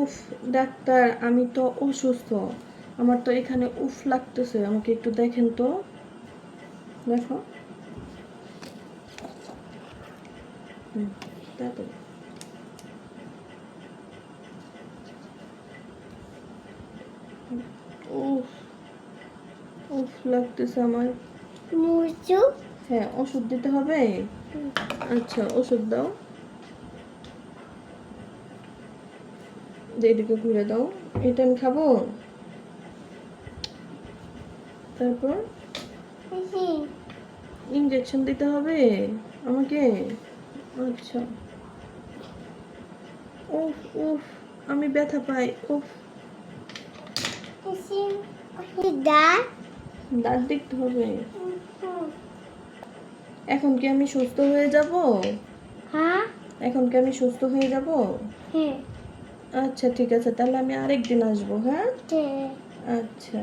উফ ডাক্তার, আমি তো অসুস্থ, আমার তো এখানে উফ লাগতেছে, আমাকে একটু দেখেন তো। দেখো। তাড়াতাড়ি। উফ উফ লাগতেছে আমার। হ্যাঁ, ওষুধ দিতে হবে। আচ্ছা, ওষুধ দাও। এদিকে ঘুরে দাও। এটা আমি খাবো। তারপর ইঞ্জেকশন দিতে হবে আমাকে। আচ্ছা। উফ উফ, আমি ব্যথা পাই। উফ, দাঁত দেখতে হবে। এখন কি আমি সুস্থ হয়ে যাব? এখন কি আমি সুস্থ হয়ে যাব? আচ্ছা ঠিক আছে, তাহলে আমি আরেকদিন আসবো। হ্যাঁ, আচ্ছা।